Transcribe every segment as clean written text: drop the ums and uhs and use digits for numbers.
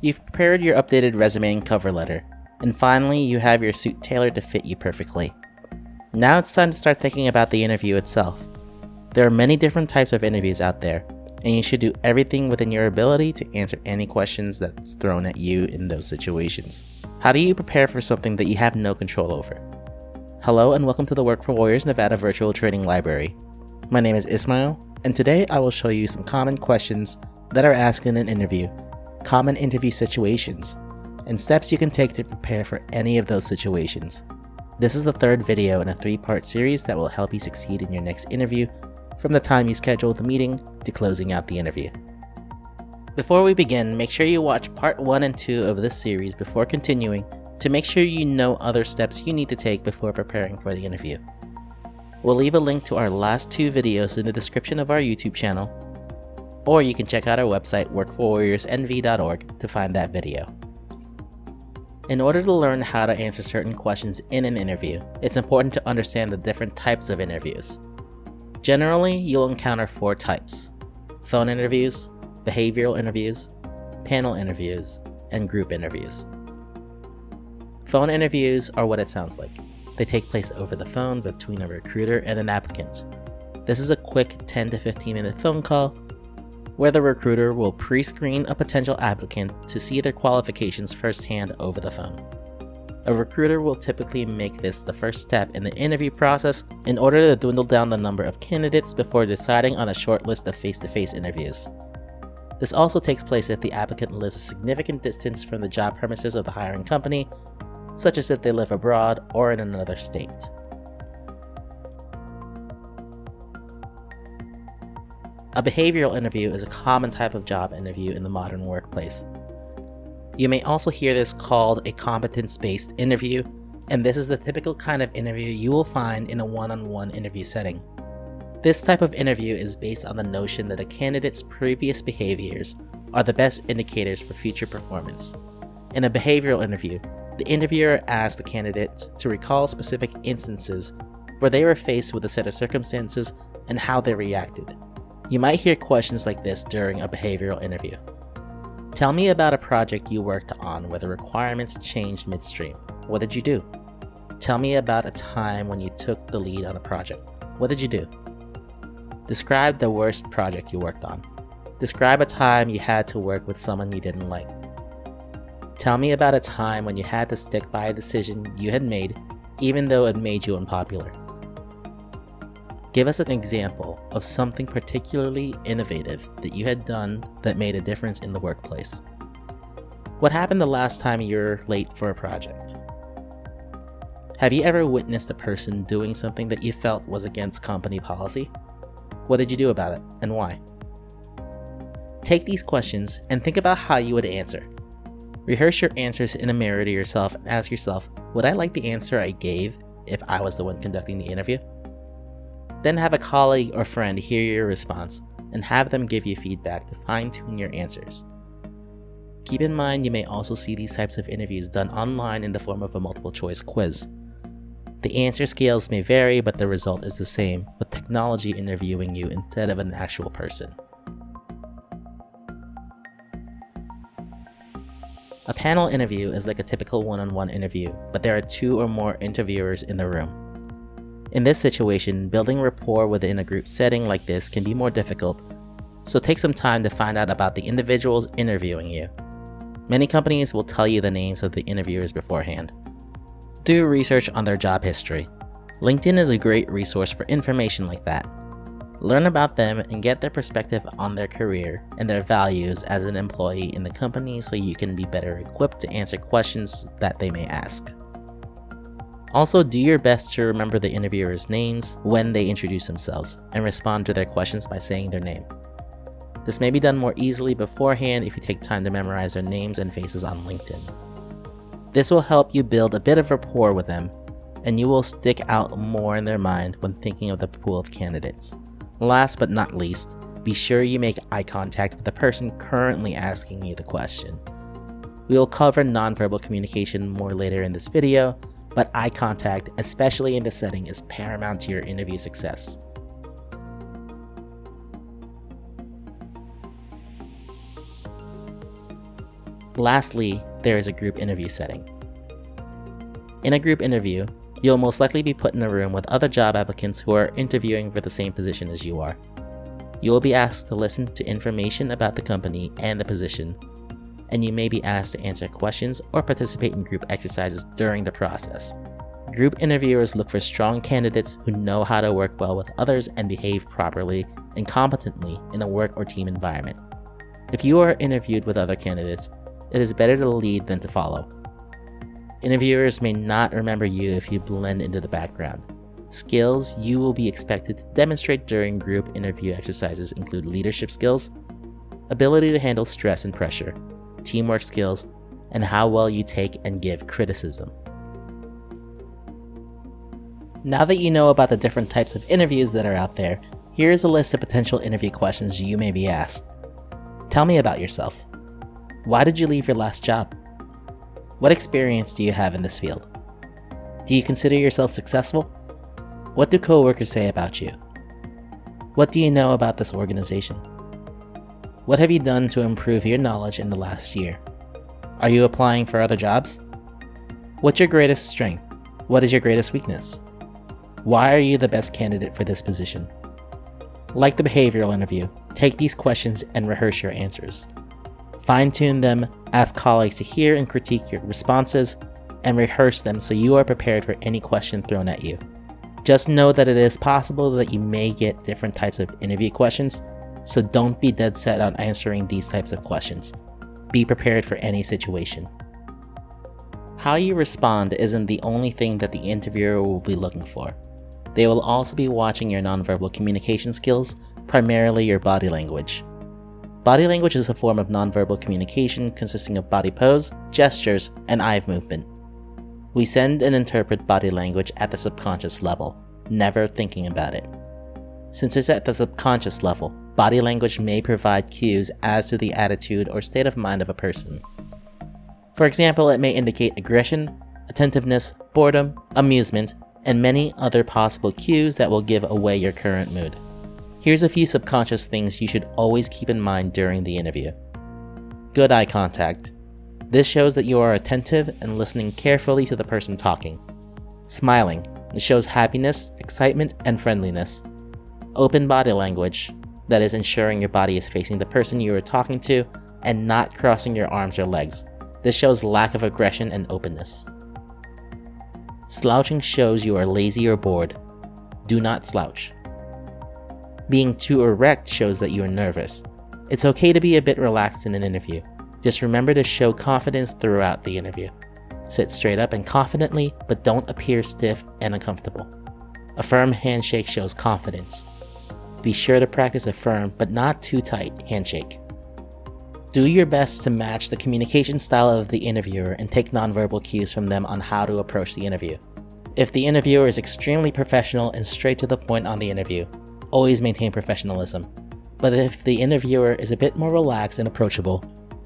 You've prepared your updated resume and cover letter, and finally you have your suit tailored to fit you perfectly. Now it's time to start thinking about the interview itself. There are many different types of interviews out there, and you should do everything within your ability to answer any questions that's thrown at you in those situations. How do you prepare for something that you have no control over? Hello and welcome to the Work for Warriors Nevada Virtual Training Library. My name is Ismail, and today I will show you some common questions that are asked in an interview, common interview situations, and steps you can take to prepare for any of those situations. This is the third video in a 3-part series that will help you succeed in your next interview from the time you schedule the meeting to closing out the interview. Before we begin, make sure you watch part 1 and 2 of this series before continuing to make sure you know other steps you need to take before preparing for the interview. We'll leave a link to our last 2 videos in the description of our YouTube channel, or you can check out our website workforwarriorsnv.org to find that video. In order to learn how to answer certain questions in an interview, it's important to understand the different types of interviews. Generally, you'll encounter 4 types: phone interviews, behavioral interviews, panel interviews, and group interviews. Phone interviews are what it sounds like. They take place over the phone between a recruiter and an applicant. This is a quick 10 to 15 minute phone call where the recruiter will pre-screen a potential applicant to see their qualifications firsthand over the phone. A recruiter will typically make this the first step in the interview process in order to dwindle down the number of candidates before deciding on a short list of face-to-face interviews. This also takes place if the applicant lives a significant distance from the job premises of the hiring company, such as if they live abroad or in another state. A behavioral interview is a common type of job interview in the modern workplace. You may also hear this called a competence-based interview, and this is the typical kind of interview you will find in a one-on-one interview setting. This type of interview is based on the notion that a candidate's previous behaviors are the best indicators for future performance. In a behavioral interview, the interviewer asks the candidate to recall specific instances where they were faced with a set of circumstances and how they reacted. You might hear questions like this during a behavioral interview. Tell me about a project you worked on where the requirements changed midstream. What did you do? Tell me about a time when you took the lead on a project. What did you do? Describe the worst project you worked on. Describe a time you had to work with someone you didn't like. Tell me about a time when you had to stick by a decision you had made, even though it made you unpopular. Give us an example of something particularly innovative that you had done that made a difference in the workplace. What happened the last time you were late for a project? Have you ever witnessed a person doing something that you felt was against company policy? What did you do about it, and why? Take these questions and think about how you would answer. Rehearse your answers in a mirror to yourself and ask yourself, would I like the answer I gave if I was the one conducting the interview? Then have a colleague or friend hear your response and have them give you feedback to fine-tune your answers. Keep in mind you may also see these types of interviews done online in the form of a multiple-choice quiz. The answer scales may vary, but the result is the same, with technology interviewing you instead of an actual person. A panel interview is like a typical one-on-one interview, but there are 2 or more interviewers in the room. In this situation, building rapport within a group setting like this can be more difficult, so take some time to find out about the individuals interviewing you. Many companies will tell you the names of the interviewers beforehand. Do research on their job history. LinkedIn is a great resource for information like that. Learn about them and get their perspective on their career and their values as an employee in the company so you can be better equipped to answer questions that they may ask. Also, do your best to remember the interviewers' names when they introduce themselves and respond to their questions by saying their name. This may be done more easily beforehand if you take time to memorize their names and faces on LinkedIn. This will help you build a bit of rapport with them, and you will stick out more in their mind when thinking of the pool of candidates. Last but not least, be sure you make eye contact with the person currently asking you the question. We will cover nonverbal communication more later in this video, but eye contact, especially in this setting, is paramount to your interview success. Lastly, there is a group interview setting. In a group interview, you'll most likely be put in a room with other job applicants who are interviewing for the same position as you are. You will be asked to listen to information about the company and the position, and you may be asked to answer questions or participate in group exercises during the process. Group interviewers look for strong candidates who know how to work well with others and behave properly and competently in a work or team environment. If you are interviewed with other candidates, it is better to lead than to follow. Interviewers may not remember you if you blend into the background. Skills you will be expected to demonstrate during group interview exercises include leadership skills, ability to handle stress and pressure, teamwork skills, and how well you take and give criticism. Now that you know about the different types of interviews that are out there, here is a list of potential interview questions you may be asked. Tell me about yourself. Why did you leave your last job? What experience do you have in this field? Do you consider yourself successful? What do coworkers say about you? What do you know about this organization? What have you done to improve your knowledge in the last year? Are you applying for other jobs? What's your greatest strength? What is your greatest weakness? Why are you the best candidate for this position? Like the behavioral interview, take these questions and rehearse your answers. Fine-tune them, ask colleagues to hear and critique your responses, and rehearse them so you are prepared for any question thrown at you. Just know that it is possible that you may get different types of interview questions, so don't be dead set on answering these types of questions. Be prepared for any situation. How you respond isn't the only thing that the interviewer will be looking for. They will also be watching your nonverbal communication skills, primarily your body language. Body language is a form of nonverbal communication consisting of body pose, gestures, and eye movement. We send and interpret body language at the subconscious level, never thinking about it. Since it's at the subconscious level, body language may provide cues as to the attitude or state of mind of a person. For example, it may indicate aggression, attentiveness, boredom, amusement, and many other possible cues that will give away your current mood. Here's a few subconscious things you should always keep in mind during the interview. Good eye contact. This shows that you are attentive and listening carefully to the person talking. Smiling. It shows happiness, excitement, and friendliness. Open body language. That is ensuring your body is facing the person you are talking to and not crossing your arms or legs. This shows lack of aggression and openness. Slouching shows you are lazy or bored. Do not slouch. Being too erect shows that you are nervous. It's okay to be a bit relaxed in an interview. Just remember to show confidence throughout the interview. Sit straight up and confidently, but don't appear stiff and uncomfortable. A firm handshake shows confidence. Be sure to practice a firm, but not too tight, handshake. Do your best to match the communication style of the interviewer and take nonverbal cues from them on how to approach the interview. If the interviewer is extremely professional and straight to the point on the interview, always maintain professionalism. But if the interviewer is a bit more relaxed and approachable,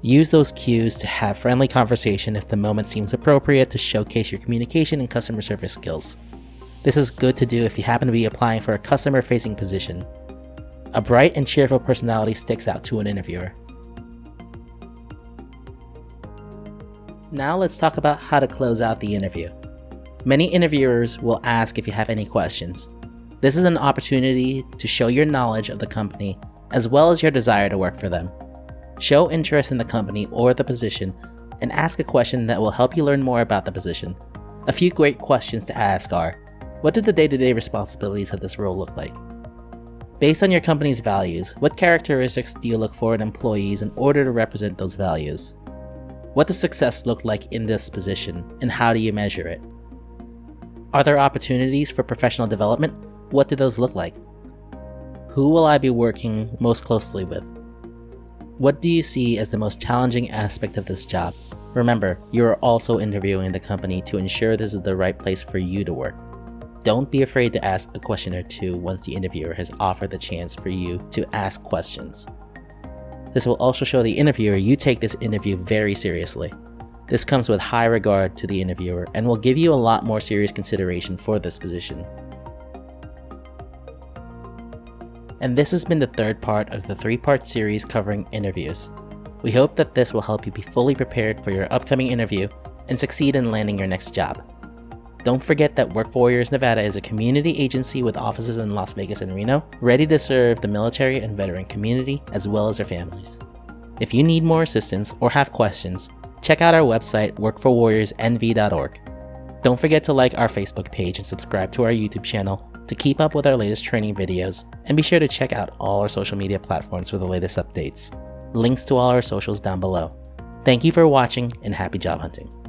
use those cues to have friendly conversation if the moment seems appropriate to showcase your communication and customer service skills. This is good to do if you happen to be applying for a customer-facing position. A bright and cheerful personality sticks out to an interviewer. Now let's talk about how to close out the interview. Many interviewers will ask if you have any questions. This is an opportunity to show your knowledge of the company as well as your desire to work for them. Show interest in the company or the position and ask a question that will help you learn more about the position. A few great questions to ask are, what do the day-to-day responsibilities of this role look like? Based on your company's values, what characteristics do you look for in employees in order to represent those values? What does success look like in this position, and how do you measure it? Are there opportunities for professional development? What do those look like? Who will I be working most closely with? What do you see as the most challenging aspect of this job? Remember, you are also interviewing the company to ensure this is the right place for you to work. Don't be afraid to ask a question or two once the interviewer has offered the chance for you to ask questions. This will also show the interviewer you take this interview very seriously. This comes with high regard to the interviewer and will give you a lot more serious consideration for this position. And this has been the third part of the 3-part series covering interviews. We hope that this will help you be fully prepared for your upcoming interview and succeed in landing your next job. Don't forget that Work for Warriors Nevada is a community agency with offices in Las Vegas and Reno, ready to serve the military and veteran community as well as their families. If you need more assistance or have questions, check out our website workforwarriorsnv.org. Don't forget to like our Facebook page and subscribe to our YouTube channel to keep up with our latest training videos, and be sure to check out all our social media platforms for the latest updates. Links to all our socials down below. Thank you for watching and happy job hunting.